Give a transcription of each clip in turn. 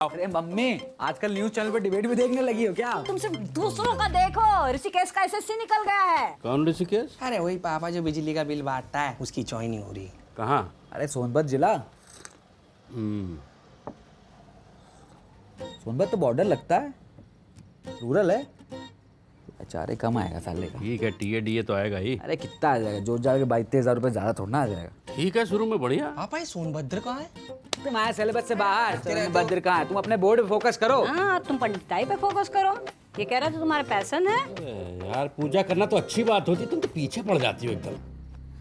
अरे मम्मी, आजकल news channel पे डिबेट भी देखने लगी हो क्या? तुम सिर्फ दूसरों का देखो। ऋषिकेश का एसएससी निकल गया है। कौन ऋषिकेश? अरे वही पापा जो बिजली का बिल बांटता है, उसकी चॉइस नहीं हो रही। कहाँ? अरे सोनभद्र जिला। सोनभद्र तो बॉर्डर लगता है, रूरल है। बेचारे कम आएगा साले का। ठीक है, टीए डीए तो आएगा ही। अरे कितना आ जाएगा? जोर जाकर 22-23 रुपये ज्यादा थोड़ा ना आ जाएगा। ठीक है, शुरू में बढ़िया। पापा ये सोनभद्र कहाँ है? तुम आए सिलेबस से बाहर। सोनभद्र कहाँ है? तुम अपने बोर्ड पे फोकस करो। हाँ, तुम पंडिताई पे फोकस करो। ये कह रहा था तुम्हारा पैशन है। यार पूजा करना तो अच्छी बात होती, तुम तो पीछे पड़ जाती हो एकदम।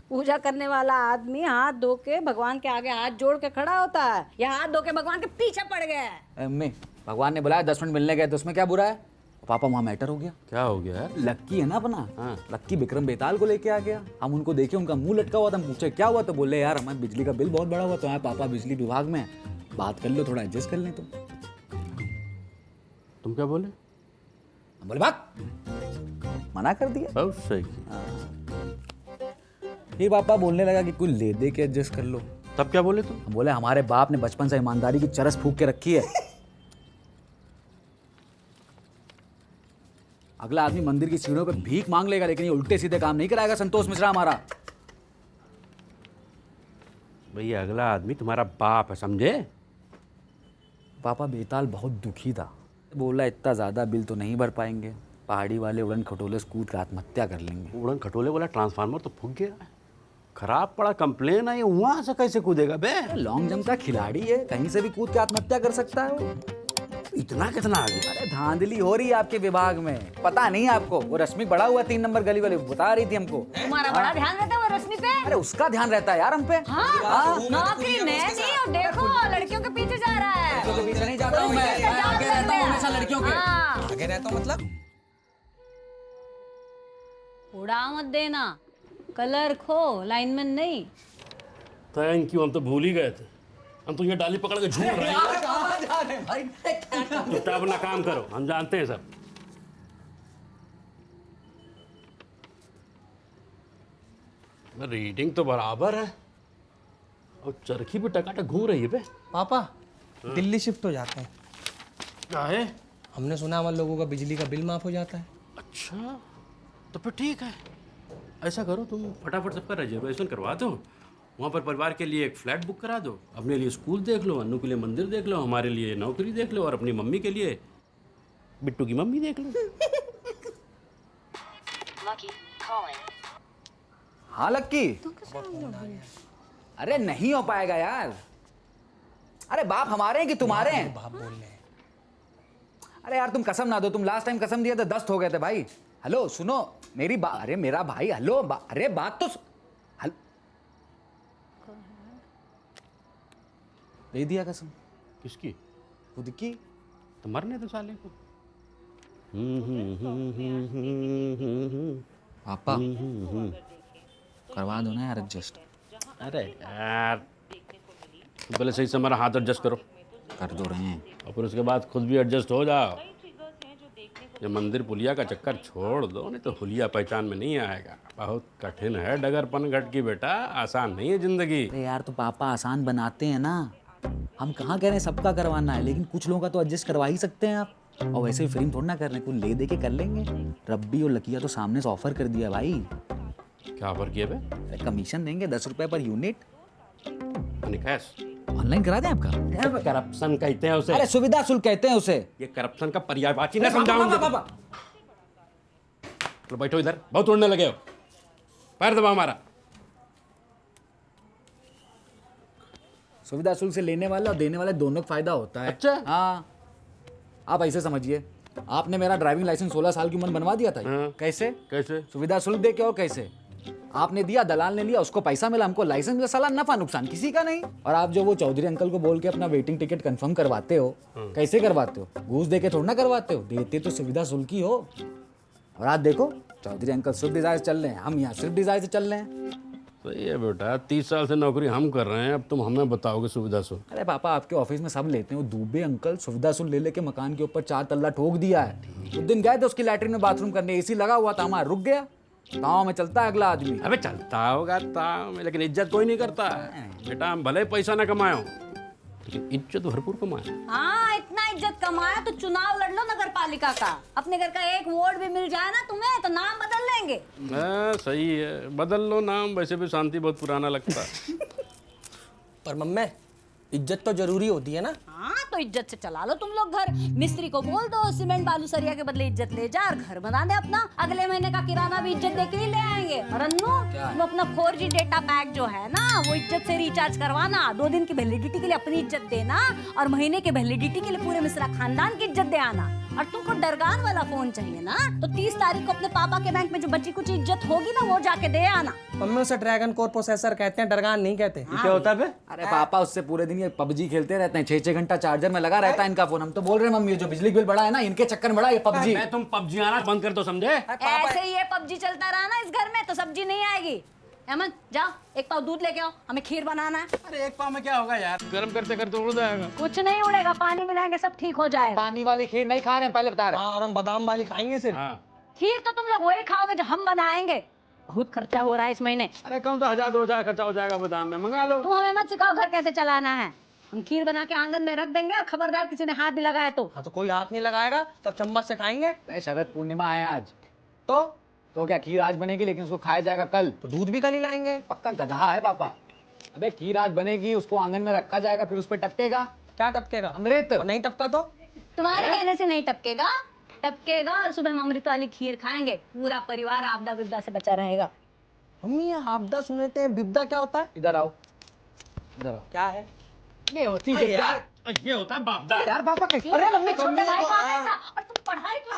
पूजा करने वाला आदमी हाथ धो के भगवान के आगे हाथ जोड़ के खड़ा होता है, या हाथ धो के भगवान के पीछे पड़ गया है। अम्मी, भगवान ने बुलाया 10 मिनट मिलने गए तो उसमें क्या बुरा है? पापा वहाँ मैटर हो गया। क्या हो गया यार? लक्की है ना अपना। हाँ। लक्की विक्रम बेताल को लेके आ गया। हम उनको देखे, उनका मुंह लटका हुआ था। हम पूछे क्या हुआ तो बोले यार हमारे बिजली का बिल बहुत बड़ा हुआ, तो यहाँ पापा बिजली विभाग में बात कर लो, थोड़ा एडजस्ट कर लें। तुम क्या बोले? हम बोले बात मना कर दिया। बहुत सही। फिर पापा बोलने लगा कि कोई ले दे के एडजस्ट कर लो। तब क्या बोले तुम? हम बोले हमारे बाप ने बचपन से ईमानदारी की चरस फूक के रखी है। अगला आदमी मंदिर की सीढ़ियों पे भीख मांग लेगा, लेकिन ये उल्टे सीधे काम नहीं कराएगा। संतोष मिश्रा हमारा। भैया अगला आदमी तुम्हारा बाप है, समझे? पापा बेताल बहुत दुखी था। बोला इतना ज्यादा बिल तो नहीं भर पाएंगे, पहाड़ी वाले उड़न खटोले से कूद कर आत्महत्या कर लेंगे। उड़न खटोले वाला ट्रांसफार्मर तो फूक गया, खराब पड़ा, कंप्लेन आई, वहां से कैसे कूदेगा बे? लॉन्ग जंप का खिलाड़ी है, कहीं से भी कूद के आत्महत्या कर सकता है वो। इतना कितना आ गया? अरे धांधली हो रही है आपके विभाग में, पता नहीं आपको? वो रश्मि बड़ा हुआ 3 नंबर गली वाले बता रही थी हमको। तुम्हारा बड़ा ध्यान रहता है वो रश्मि पे। अरे उसका ध्यान रहता है यार हम पे। हाँ, नौकरी में नहीं, और देखो लड़कियों के पीछे जा रहा है। लड़कियों के पीछे नहीं जाता हूँ मैं आगे रहता हूँ हमेशा लड़कियों के। हाँ। आगे रहता हूँ मतलब? उड़ा मत देना, कलर खो, लाइनमैन नहीं। थैंक यू, हम तो भूल ही गए थे। हम तो ये डाली पकड़ के झूम रहे हैं। तो अपना काम करो, हम जानते हैं सब। रीडिंग तो बराबर है और चरखी भी टकाटक घूम रही है बे। पापा दिल्ली शिफ्ट हो जाते हैं। क्या है? हमने सुना हमारे लोगों का बिजली का बिल माफ हो जाता है। अच्छा, तो फिर ठीक है। ऐसा करो, तुम फटाफट सबका रिजर्वेशन करवा दो, वहाँ पर परिवार के लिए एक फ्लैट बुक करा दो, अपने लिए स्कूल देख लो, अन्नू के लिए मंदिर देख लो, हमारे लिए नौकरी देख लो, और अपनी मम्मी के लिए बिट्टू की मम्मी देख लो। हाँ लक्की। अरे नहीं हो पाएगा यार। अरे बाप हमारे हैं कि तुम्हारे हैं? बाप बोल रहे हैं। अरे यार तुम कसम ना दो, तुम लास्ट टाइम कसम दिया था 10 हो गए थे भाई। हेलो सुनो मेरी बात। अरे मेरा भाई, हेलो अरे बात तो दे दिया कसम। किसकी? खुद की। तो मरने दो साले को। पापा करवा दो ना यार एडजस्ट। अरे यार तुम पहले सही से हमारा हाथ एडजस्ट करो। कर दो रहे हैं। और फिर उसके बाद खुद भी एडजस्ट हो जाओ। ये मंदिर पुलिया का चक्कर छोड़ दो, नहीं तो हुलिया पहचान में नहीं आएगा। बहुत कठिन है डगरपन घट की बेटा, आसान नहीं है जिंदगी। अरे यार तो पापा आसान बनाते हैं ना। हम कहाँ कह रहे हैं सबका करवाना है, लेकिन कुछ लोगों का तो एडजस्ट करवा ही सकते हैं आप। और वैसे भी फिल्म थोड़ा ना कर रहे हैं, कुछ ले दे के कर लेंगे। रब्बी और लकिया तो सामने से ऑफर कर दिया भाई। क्या ऑफर किए बे? कमीशन देंगे 10 रुपए पर यूनिट। कैश ऑनलाइन करा दें आपका? करप्शन कहते हैं उसे। अरे सुविधा शुल्क कहते हैं उसे। ये करप्शन का पर्यायवाची ना समझाऊंगा। चलो बैठो इधर, बहुत उड़ने लगे हो। पैर दबाओ हमारा। सुविधा शुल्क से लेने वाले और देने वाले दोनों को फायदा होता है। अच्छा। हाँ, आप ऐसे समझिए, आपने मेरा ड्राइविंग लाइसेंस 16 साल की उम्र बनवा दिया था। हाँ। कैसे? कैसे? सुविधा शुल्क दे के। और कैसे? आपने दिया, दलाल ने लिया, उसको पैसा मिला, हमको लाइसेंस मिला। साला नफा नुकसान किसी का नहीं। और आप जो वो चौधरी अंकल को बोल के अपना वेटिंग टिकट कंफर्म करवाते हो, कैसे करवाते हो? घूस दे के थोड़ा ना करवाते हो, देते तो सुविधा शुल्क ही हो। और आज देखो चौधरी अंकल स्विफ्ट डिजायर से चल रहे हैं, हम यहाँ स्विफ्ट डिजायर से चल रहे हैं। सही है बेटा, 30 साल से नौकरी हम कर रहे हैं, अब तुम हमें बताओगे सुविधा शुल्क। अरे पापा आपके ऑफिस में सब लेते हैं। वो दुबे अंकल सुविधा शुल्क ले लेके मकान के ऊपर 4 तल्ला ठोक दिया है। उस दिन गए थे उसकी लैट्रिन में बाथरूम करने, एसी लगा हुआ था, हमारा रुक गया। गाँव में चलता है अगला आदमी। अबे चलता होगा ताव में, लेकिन इज्जत कोई नहीं करता है। बेटा हम भले पैसा ना कमाए, लेकिन इज्जत भरपूर कमाया। हाँ, इतना इज्जत कमाया तो चुनाव लड़ लो नगर पालिका का। अपने घर का एक वोट भी मिल जाए ना तुम्हें तो नाम बदल लेंगे। सही है, बदल लो नाम। वैसे भी शांति बहुत पुराना लगता है। पर मम्मी इज्जत तो जरूरी होती है ना। हाँ, तो इज्जत से चला लो तुम लोग घर। मिस्त्री को बोल दो सीमेंट बालू सरिया के बदले इज्जत ले जा और घर बना दे अपना। अगले महीने का किराना भी इज्जत देके ही ले आएंगे। और अन्नू, तुम अपना 4G डेटा पैक जो है ना वो इज्जत से रिचार्ज करवाना। 2 दिन की वैलिडिटी के लिए अपनी इज्जत देना और महीने के वैलिडिटी के लिए पूरे मिश्रा खानदान की इज्जत दे आना। और तुमको डरगान वाला फोन चाहिए ना तो 30 तारीख को अपने पापा के बैंक में जो बची कुछ इज्जत होगी ना वो जाके दे आना। मम्मी उसे ड्रैगन कोर प्रोसेसर कहते हैं, डरगान नहीं कहते। क्या होता है? अरे पापा उससे पूरे दिन ये पबजी खेलते रहते हैं। 6-6 घंटा चार्जर में लगा रहता है इनका फोन। हम तो बोल रहे हैं मम्मी, जो बिजली बिल बढ़ा है ना इनके चक्कर में बढ़ा ये पबजी। मैं तुम पबजी आना बंद कर दो, समझे? ऐसे ही ये पबजी चलता रहा ना इस घर में तो सब्जी नहीं आएगी। अहमद जाओ 1 पाव दूध लेके आओ, हमें खीर बनाना है। अरे 1 पाव में क्या होगा यार, गर्म करते करते उड़ जाएगा। कुछ नहीं उड़ेगा, पानी मिलाएंगे सब ठीक हो जाएगा। पानी वाली खीर नहीं खा रहे हैं, पहले बता रहे। हाँ, और हम बादाम वाली खाएंगे सिर्फ। खीर तो तुम लोग वही खाओगे जो हम बनाएंगे। बहुत खर्चा हो रहा है इस महीने। अरे कम तो 1000-2000 खर्चा हो जाएगा बादाम में, मंगा लो। तुम हमें मत सिखाओ घर कैसे चलाना है। हम खीर बना के आंगन में रख देंगे और खबरदार किसी ने हाथ भी लगाया तो। हाँ, तो कोई हाथ नहीं लगाएगा, तब चम्मच से खाएंगे। शरद पूर्णिमा है आज, तो क्या खीर आज बनेगी लेकिन उसको खाया जाएगा कल? तो दूध भी कल ही लाएंगे। पक्का गधा है पापा। अबे खीर आज बनेगी, उसको आंगन में रखा जाएगा, फिर उस पर टपकेगा। क्या टपकेगा? अमृत। और नहीं टपका तो तुम्हारे कहने से नहीं टपकेगा, टपकेगा और सुबह हम अमृत वाली खीर खाएंगे। पूरा परिवार आपदा विपदा से बचा रहेगा। मम्मी ये आपदा सुनते हैं, विपदा क्या होता है? इधर आओ, इधर आओ। क्या है? ये होती है यार, ये होता है बापदा। यार पापा कैसे? अरे मम्मी छोटे भाई का ऐसा और तुम पढ़ाई क्यों?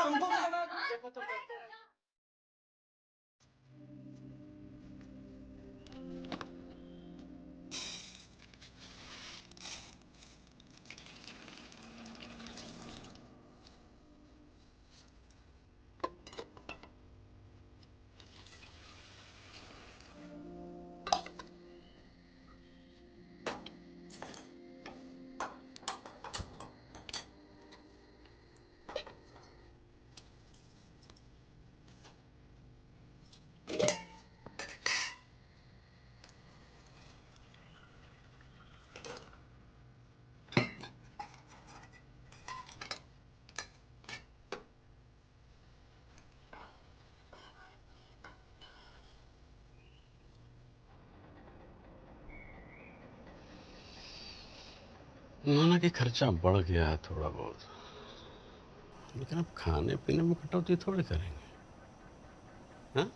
माना कि खर्चा बढ़ गया है थोड़ा बहुत, लेकिन अब खाने पीने में कटौती थोड़ी करेंगे। हाँ?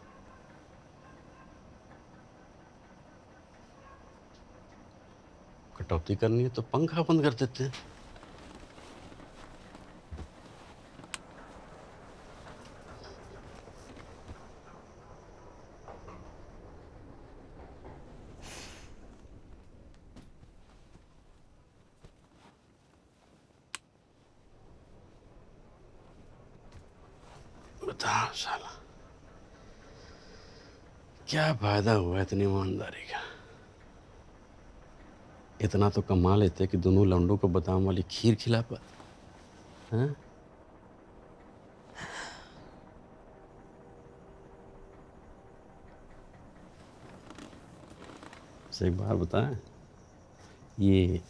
कटौती करनी है तो पंखा बंद कर देते हैं। बता साला, क्या फायदा हुआ इतनी ईमानदारी का? इतना तो कमा लेते कि दोनों लौंडों को बादाम वाली खीर खिला पाते। हाँ? से एक बात बताएं, ये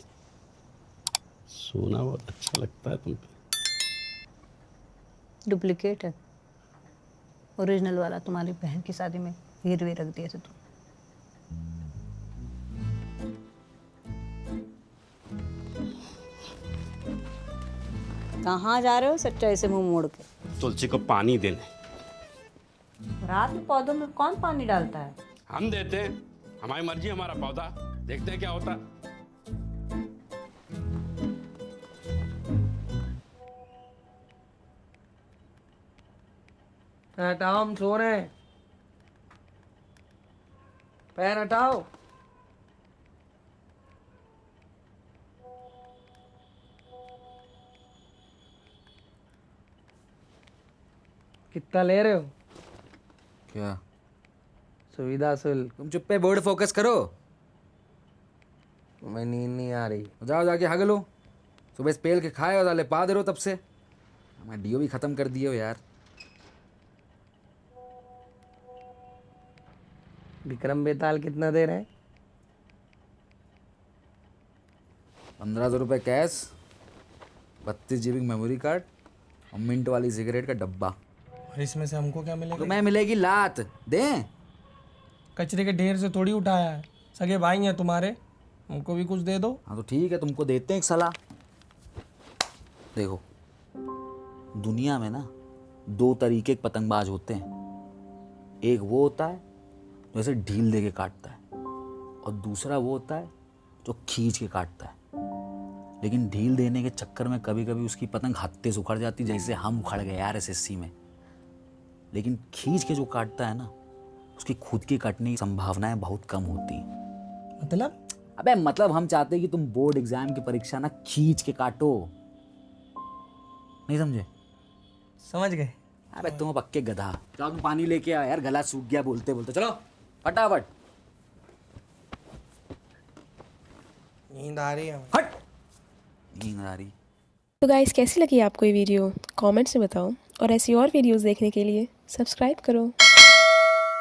सोना बहुत अच्छा लगता है तुम पे। डुप्लीकेट है, ओरिजिनल वाला तुम्हारी बहन की शादी में गिरवी रख दिए थे तुम। कहाँ जा रहे हो सच्चाई से मुंह मोड़ के? तुलसी को पानी देने। रात में पौधों में कौन पानी डालता है? हम देते हैं, हमारी मर्जी, हमारा पौधा, देखते हैं क्या होता है। हटाओ, हम सो रहे हैं। पैर हटाओ। कितना ले रहे हो? क्या? सुविधा शुल्क। तुम चुप पे बोर्ड फोकस करो। मैं नींद नहीं आ रही। जाओ जाके हग लो। सुबह स्पेल के खाए और दाले पा दे रहो तब से। मैं डीओ भी खत्म कर दिए हो यार। विक्रम बेताल कितना दे रहे हैं? 1500 रुपये कैश, 32 GB मेमोरी कार्ड और मिंट वाली सिगरेट का डब्बा। और इसमें से हमको क्या मिलेगा? तुम्हें मिलेगी लात। दें? कचरे के ढेर से थोड़ी उठाया है, सगे भाई हैं तुम्हारे, हमको भी कुछ दे दो। हाँ तो ठीक है, तुमको देते हैं एक सलाह। देखो, दुनिया में ना 2 तरीके के पतंगबाज होते हैं। एक वो होता है जो ऐसे ढील दे के काटता है, और दूसरा वो होता है जो खींच के काटता है। लेकिन ढील देने के चक्कर में कभी कभी उसकी पतंग हत्ते से उखड़ जाती, जैसे हम उखड़ गए यार SSC में। लेकिन खींच के जो काटता है ना, उसकी खुद की कटने की संभावनाएं बहुत कम होती हैं। मतलब? अबे मतलब हम चाहते हैं कि तुम बोर्ड एग्जाम की परीक्षा ना खींच के काटो। नहीं समझे? समझ गए। अबे तुम पक्के गधा। जाओ तुम पानी लेके आ यार, गला सूख गया बोलते बोलते। चलो फटाफट। नींद आ रही है। हट। नींद आ रही। तो गाइस कैसी लगी आपको ये वीडियो कमेंट्स में बताओ और ऐसी और वीडियोस देखने के लिए सब्सक्राइब करो।